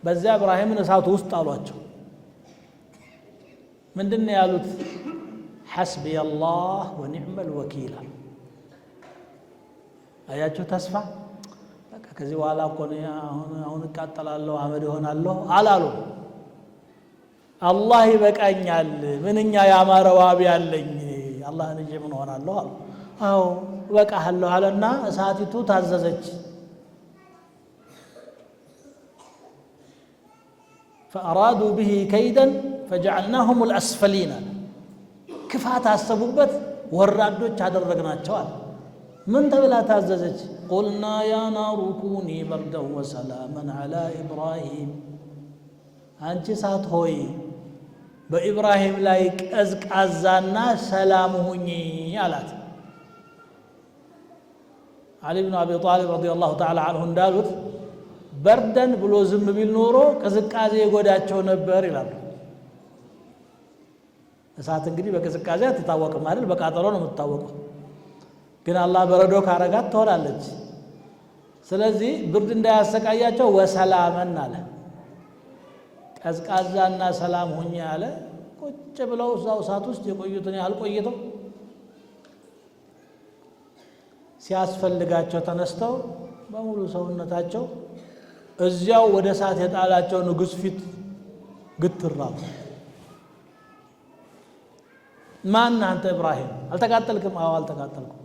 በዚያ ኢብራሂምን እሳቱ ውስጥ ጣሏቸው ምንድነው ያሉት حسبي الله ونعم الوكيل አያችሁ ተስፋ በቃ ከዚህ በኋላ እኮ አሁን እቃጠላለሁ አመድ ሆናለሁ አላሉ አላህ ይበቃኛል ምንኛ ያማረ ዋቢ ያለኝ አላህን እንጂ ምን ሆናለሁ አዎ በቃለሁ አለና እሳቲቱ ታዘዘች فأرادوا به كيدا فجعلناهم الأسفلين كفات አሰቡበት ወራዶች አደረግናቸው አለ من تبلا تعززت قلنا يا نار كوني بردا وسلاما على إبراهيم أنت سات هوي بإبراهيم لايك أزك أزانا سلامهني يالات علي بن أبي طالب رضي الله تعالى عنه اندالوت بردا بلو زم بالنورو كزكازي يقوداتشو نبر ይላሉ እሳት እንግዲህ በከዝካዜ ተታወቀ ማለት በቃጠሎ ነው የምትታወቀው ግን አላህ በረዶ ካረጋት ትሆናለች ስለዚህ ብርድ እንዳያሰቃያቸው ወሰላመን አለ ቀዝቃዛና ሰላም ሆኛ አለ ቁጭ ብለው እዛው እሳት ውስጥ የቆዩትን ያልቆይተው ሲያስፈልጋቸው ተነስተው በሙሉ ሰውነታቸው እዚያው ወደ እሳት የጣላቸው ንጉስ ፊት ግትራሉ ማን አንተ ኢብራሂም አልተቃጠልክም አዎ አልተቃጠልኩም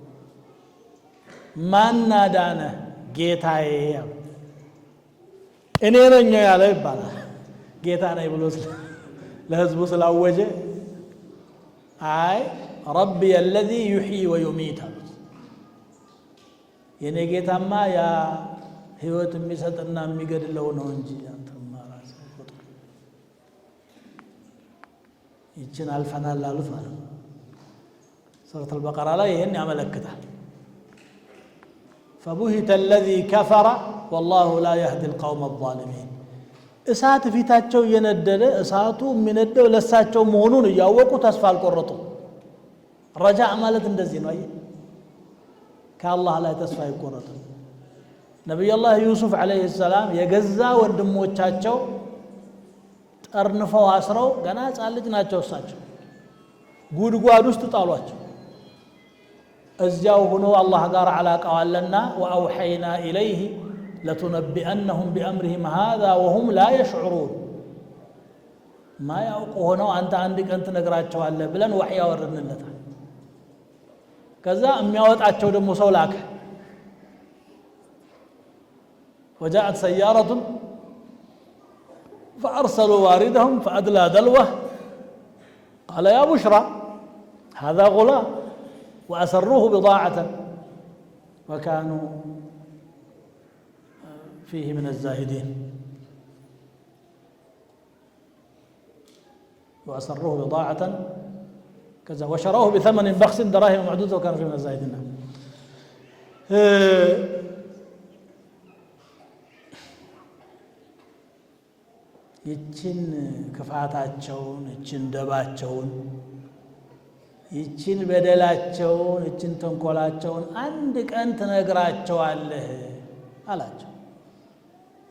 ማን ናዳነ ጌታዬ እኔ ነኝ ያለ ይባላል ጌታ ነኝ ብሎ ለህዝቡ ስላወጀ አይ ربي الذي يحيي ويميت የኔ ጌታማ ያ ህይወት የሚሰጥና የሚገድለው ነው እንጂ አንተማ ራስህ ፍጡር ይችን አልፈናል አሉት ማለት ነው ሱረቱ አልበቀራ ላይ ይሄን ያመለክታል فبهت الذي كفر والله لا يهدي القوم الظالمين እሳት ፊታቸው የነደደ እሳቱ የሚነደው ለሳቸው መሆኑን ያወቁ ተስፋ አልቆረጡ ረጃዕ ማለት እንደዚህ ነው ከአላህ ላይ ተስፋ ይቆረጡ ነብዩ አላህ ዩሱፍ አለይሂ ሰላም የገዛ ወንድሞቻቸው ጠርንፈው አስረው ገና ሕፃን ልጅ ናቸው እሳቸው ጉድጓድ ውስጥ ጣሏቸው እዚያው ሆኖ አላህ ጋር አላቀው አለና وأوحينا إليه لتنبئنهم بأمرهم هذا وهم لا يشعرون ما يقولون أنت عندك أنت نقرأتشوا بلن وحيا ورنلتا كذا የሚያወጣቸው ደግሞ ሰው ላከ وجاءت سيارة فأرسلوا واردهم فأدلى دلوه قال يا بشرى هذا غلام وأسروه بضاعة وكانوا فيه من الزاهدين وأسروه بضاعة كذا وشروه بثمن بخس دراهم معدودة وكانوا فيه من الزاهدين ይችን ክፋታቸውን ይችን ደባቸውን ይችን በደላቸውን ይችን ተንኮላቸውን አንድ ቀን ትነግራቸዋለህ አላቸው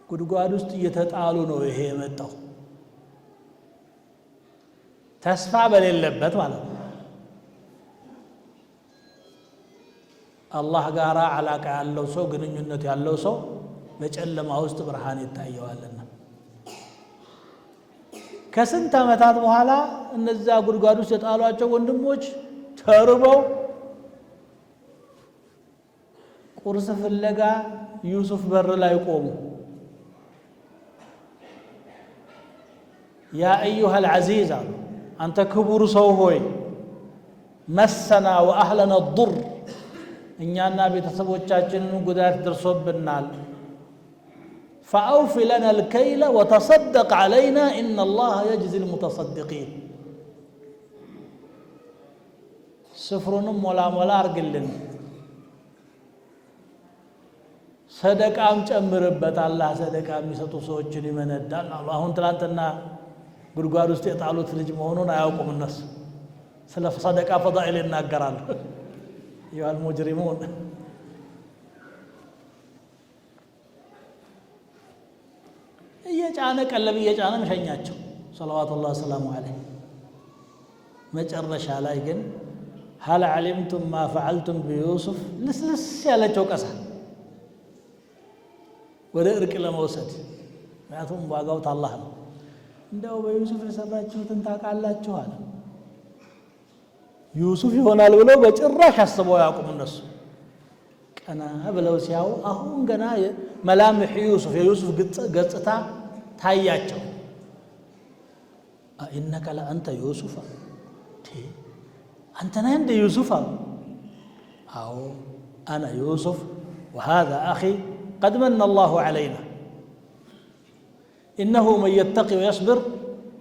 ጉድጓድ ውስጥ እየተጣሉ ነው ይሄ የመጣው ተስፋ በሌለበት ማለት ነው አላህ ጋራ አላቃ ያለው ሰው ግንኙነት ያለው ሰው በጨለማ ውስጥ ብርሃን ይታየዋልና ከስንት ዓመታት በኋላ እነዛ ጉድጓድ ውስጥ የጣሏቸው ወንድሞች ተርበው ቁርስ ፍለጋ ዩሱፍ በር ላይ ቆሙ ያ አዩሃ العزيز አንተ ክቡር ሰው ሆይ መሰና ወአህለና الضر እኛና ቤተሰቦቻችንን ጉዳት ደርሶብናል فأوف لنا الكيل وتصدق علينا إن الله يجزي المتصدقين سفرنم ولا أرجلن صدق أم تأمربت الله صدق أم يسطو سوتشني من الدال الله تلانتنا غرغار ውስጥ የጣሉት ልጅ መሆኑን አያውቁም الناس ስለ صدقه فضائل ይናገራሉ يا المجرمون እየጫነ ቀለብ እየጫነ መሸኛቸው صلوات الله وسلامه عليه መጨረሻ ላይ ግን هل علمتم ما فعلتم بيوسف لسلس ያለቸው ቀሳ ወደ እርቅ ለመውሰድ ምክንያቱም ዋጋው ታላህ ነው እንደው በዩሱፍ የሰራችሁትን ታውቃላችሁ አለ ዩሱፍ ይሆናል ብለው በጭራሽ አስበው ያውቁም እነሱ ቀና ብለው ሲያው አሁን ገና መላምህ ዩሱፍ የዩሱፍ ገጽታ ታያቸው انك لا انت يوسف انت انت يوسف او انا يوسف وهذا اخي قد من الله علينا انه من يتقي ويصبر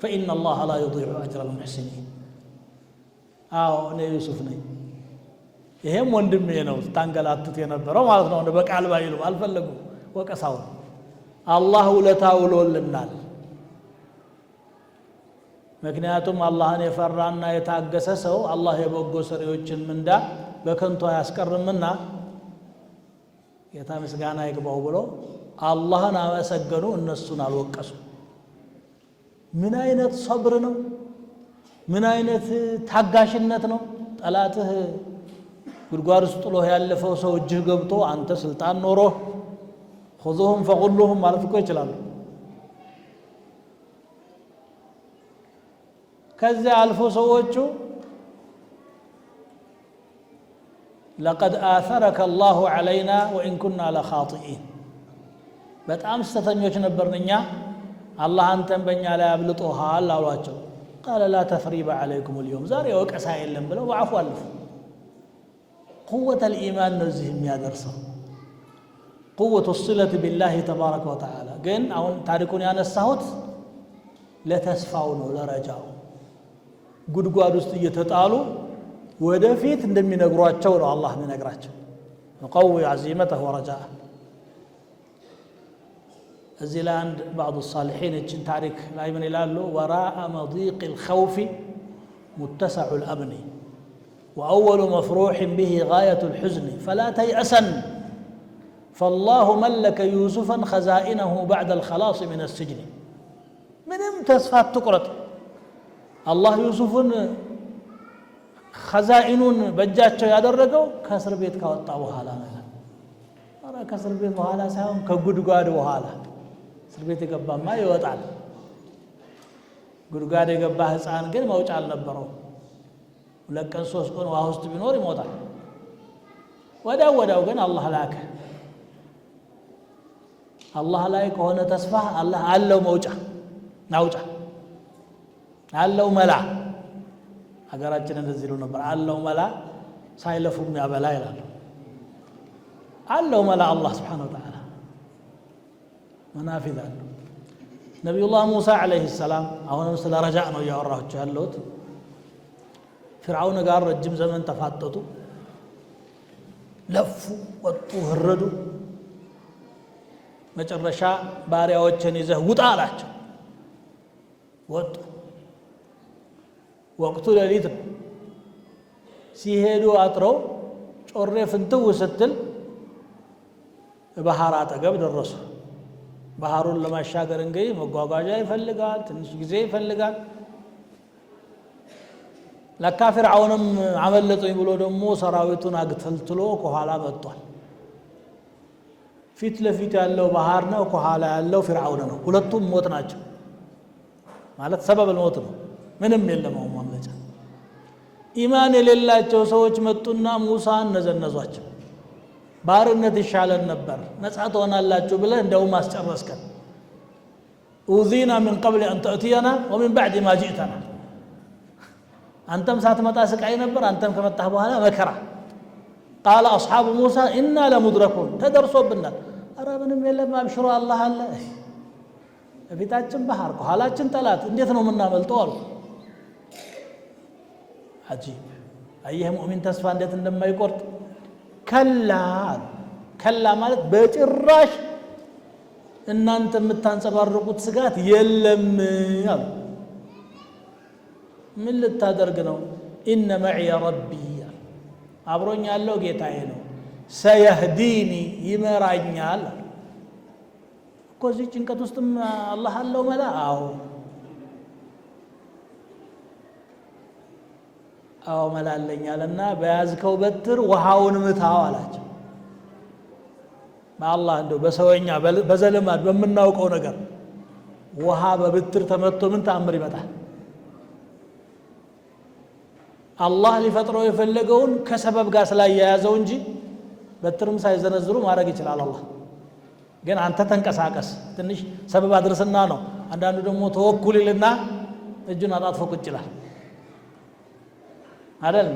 فان الله لا يضيع اجر المحسنين او انا يوسف ነኝ ይሄም ወንድሜ ነው ታንገላቱት የነበረው ማለት ነው በቃል ባይሉ አልፈለጉ ወቀሳው አላህ ውለታውሎልናል ምክንያቱም አላህን የፈራና የታገሰ ሰው አላህ የበጎ ሰሪዎችን ምንዳ በከንቱ አያስቀርምና ጌታ ምስጋና ይግባው ብሎ አላህን አመሰገኑ እነሱን አልወቀሱ ምን አይነት ሶብር ነው ምን አይነት ታጋሽነት ነው ጠላትህ ጉድጓድ ውስጥ ጥሎ ያለፈው ሰው እጅህ ገብቶ አንተ ስልጣን ኖሮ خذوهم فغلوهم ማለት እኮ ይችላል ከዛ አልፎ ሰዎቹ لقد آثرك الله علينا وإن كنا لخاطئين በጣም ስተተኞች ነበርንኛ አላህ አንተን በእኛ ላይ አብልጦሃል አሏቸው قال لا تثريب عليكم اليوم ዛሬ ወቀሳ የለም ብለው ወአፉ አለፉ قوة الإيمان نزه የሚያደርሰው قوة الصلة بالله تبارك وتعالى ግን አሁን ታሪኩን ያነሳሁት ለተስፋው ነው ለረጃው ጉድጓድ ውስጥ እየተጣሉ ወደፊት እንደሚነግሯቸው ነው አላህ የሚነግራቸው وقوي عزيمته ورجاءه እዚህ ላይ አንድ بعض الصالحين እችን ታሪክ ላይ ምን ይላሉ وراء مضيق الخوف متسع الأمن وأول مفروح به غاية الحزن فلا تيأسا فالله ملك يوسفا خزائنه بعد الخلاص من السجن ምንም ተስፋ ትቁረጥ አላህ ዩሱፍን خزائنون በእጃቸው ያደረገው ከእስር ቤት ካወጣ በኋላ ነው አረ ከእስር ቤት በኋላ ሳይሆን ከጉድጓድ በኋላ እስር ቤት የገባማ ይወጣል ጉድጓድ የገባ ህፃን ግን መውጫ አልነበረው ለቀን 3 ቀን ውሃ ውስጥ ቢኖር ይሞታል ወዳው ግን አላህ ላከ አላህ ላይ ከሆነ ተስፋ አላህ አለው መውጫ ናውጫ አለው መላ ሀገራችን እንደዚህ ነው ነበር አለው መላ ሳይለፉም ያበላ ይላል አለው መላ አላህ Subhanahu Wa Ta'ala منافذ አለው ነብዩላህ ሙሳ አለይሂ ሰላም አሁንም ስለ ረጃእ ነው ያወራችሁ ያለሁት ፍርዓውን ጋር ረጅም ዘመን ተፋጠጡ ለፉ ወጡ ወረዱ መጨረሻ ባሪያዎችን ይዘህ ውጣ አላቸው ወጡ ወቅቱ ሌሊት ሲሄዱ አጥረው ጮሬ ፍንትው ስትል ባህር አጠገብ ደረሱ ባህሩን ለማሻገር እንግዲህ መጓጓዣ ይፈልጋል ትንሽ ጊዜ ይፈልጋል ለካ ፍርዓውንም አመለጡኝ ብሎ ደግሞ ሰራዊቱን አግተልትሎ ከኋላ መጥቷል ፊት ለፊት ያለው ባህር ነው ከኋላ ያለው ፍርዓውን ነው ሁለቱም ሞት ናቸው ማለት ሰበብ ሞት ነው ምንም የለም ማምለጫ ኢማን የሌላቸው ሰዎች መጡና ሙሳን ነዘነዟቸው ባርነት ይሻለን ነበር ነፃ ትሆናላችሁ ብለ እንደውም አስጨረስከን أوذينا من قبل أن تأتينا ومن بعد ما جئتنا أنتم ساتمتا سقاي نبر أنتم كمتاه بኋላ መከራ قال أصحاب موسى إنا لمدركون تدرسوا بنا ኧረ ምንም የለም አብሽሮ አላህ አለ በፊታችን ባህር ከኋላችን ጠላት እንዴት ነው የምናመልጠው አሉ አጂብ አየህ ሙእሚን ተስፋ እንዴት እንደማይቆርጥ ከላ ከላ ማለት በጭራሽ እናንተ የምታንጸባርቁት ስጋት የለም አሉ ምን ልታደርግ ነው ኢነ መዕየ ረቢ አብሮኝ ያለው ጌታዬ ነው ሰየህዲኒ ይመራኛል እኮ እዚህ ጭንቀት ውስጥም አላህ አለው መላ አዎ መላለኛልና በያዝከው በትር ውሃውን ምታው አላቸው በአላህ እንደው በሰውኛ በዘለማድ በምናውቀው ነገር ውሃ በብትር ተመቶ ምን ተአምር ይመጣል አላህ ሊፈጥረው የፈለገውን ከሰበብ ጋር ስላያያዘው እንጂ በትርም ሳይዘነዝሩ ማድረግ ይችላል አላህ ግን አንተ ተንቀሳቀስ ትንሽ ሰበብ አድርስና ነው አንዳንዱ ደግሞ ተወኩል ይልና እጁን አጣጥፎ ቁጭ ይላል አይደል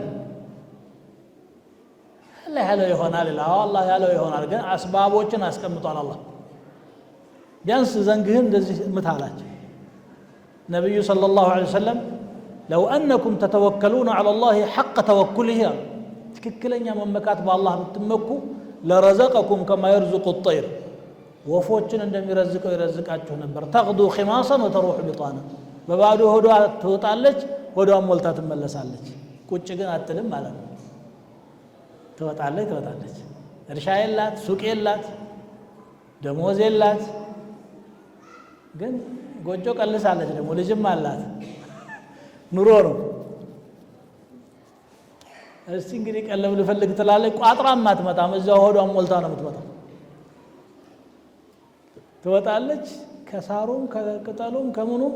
አላህ ያለው ይሆናል አላህ ያለው ይሆናል ግን አስባቦችን አስቀምጧል አላህ ቢያንስ ዘንግህን እንደዚህ ምታላችሁ ነብዩ ሰለላሁ ዐለይሂ ወሰለም لو أنكم تتوكلون على الله حق توكله تككلنيا ممكات بالله بتمكو لرزقكم كما يرزق الطير وفوتشن عندما يرزقاችሁ ነበር تغدو خماصا وتروح بطانا በባዶ ሆዷ ትወጣለች ሆዷን ሞልታ ትመለሳለች ቁጭ ግን አትልም ማለት ነው ትወጣለች እርሻ የላት ሱቅ የላት ደሞዝ የላት ግን ጎጆ ቀልሳለች ደግሞ ልጅም አላት ኑሮ ነው እስቲ እንግዲህ ቀለብ ልፈልግ ትላለች ቋጥራም አትመጣም እዛው ሆዷን ሞልታ ነው የምትመጣው ትወጣለች ከሳሩም ከቅጠሉም ከምኑም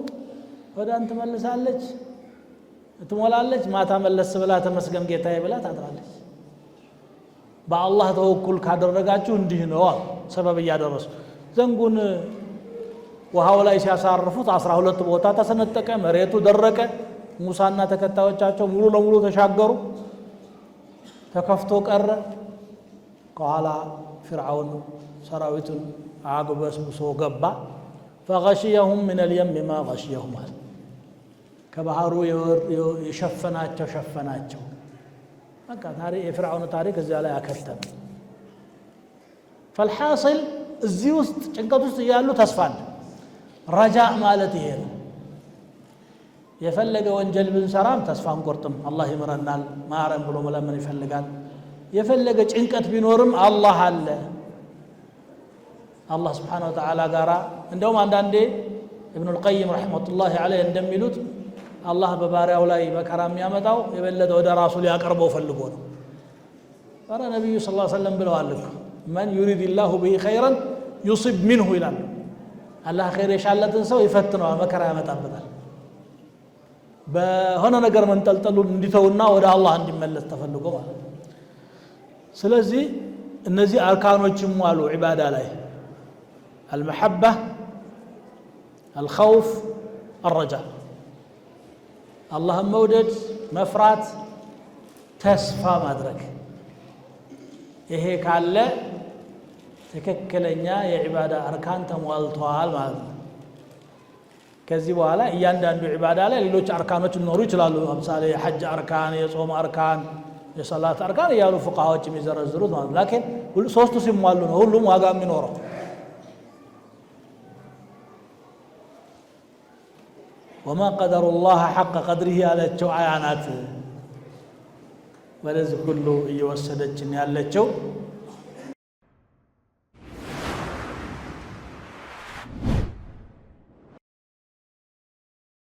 ወዳን ትመለሳለች ትሞላለች ማታ መለስ ብላ ተመስገን ጌታዬ ብላ ታድራለች በአላህ ተወኩል ካደረጋችሁ እንዲህ ነው ሰበብ ያደረሱ ዘንጉን ውሃው ላይ ሲያሳርፉት 12 ቦታ ተሰነጠቀ መሬቱ ደረቀ ሙሳና ተከታዮቻቸው ሙሉ ለሙሉ ተሻገሩ ተከፍቶ ቀረ ከኋላ ፍርዓውን ሰራዊቱን አግበስብሶ ገባ فغشيهم من اليم ما غشيهم ከባህሩ የሸፈናቸው በቃ ታሪክ የፍርዓውን ታሪክ እዚያ ላይ አከተመ فالحاصل እዚህ ውስጥ ጭንቀት ውስጥ ያሉ ተስፋ አለ ረጃእ ማለት ይሄ ነው የፈለገ ወንጀል ብንሰራም ተስፋ አንቆርጥም አላህ ይምረናል ማረም ብሎ መለመን ይፈልጋል የፈለገ ጭንቀት ቢኖርም አላህ አለ አላህ Subhanahu Wa Ta'ala ጋራ እንደውም አንዳንዴ ኢብኑ አልቀይም ረህመቱላሂ ዐለይሂ እንደሚሉት አላህ በባሪያው ላይ መከራ የሚያመጣው የበለጠ ወደ ራሱ ሊያቀርበው ፈልጎ ነው ባራ ነብዩ ሰለላሁ ዐለይሂ ወሰለም ብለዋል ማን ዩሪድላሁ ቢሂ ኸይራን ዩሲብ ሚንሁ ይላል አላህ ኸይር የሻለትን ሰው ይፈትነዋል መከራ ያመጣበታል በሆነ ነገር መንጠልጠሉን እንዲተውና ወደ አላህ እንዲመለስ ተፈልጎ ማለት ስለዚህ እነዚህ አርካኖችም አሉ ዒባዳ ላይ المحبة الخوف الرجاء الله مودد مفرات تسفى مدرك ይሄ ካለ ተከክለኛ የዒባዳ አርካን ተሟልቷል ማለት ነው ከዚህ በኋላ እያንዳንዱ ዒባዳ ላይ ሌሎች አርካኖች ሊኖሩ ይችላሉ ለምሳሌ የሐጅ አርካን የጾም አርካን የሰላት አርካን ያሉ ፍቃዎች የሚዘረዝሩት ማለት ነው ላኪን ሶስቱ ሲሟሉ ነው ሁሉም ዋጋ የሚኖረው وما قدر الله حق قدره ያለችው አያናት ወለዚህ ሁሉ እየወሰደችን ያለችው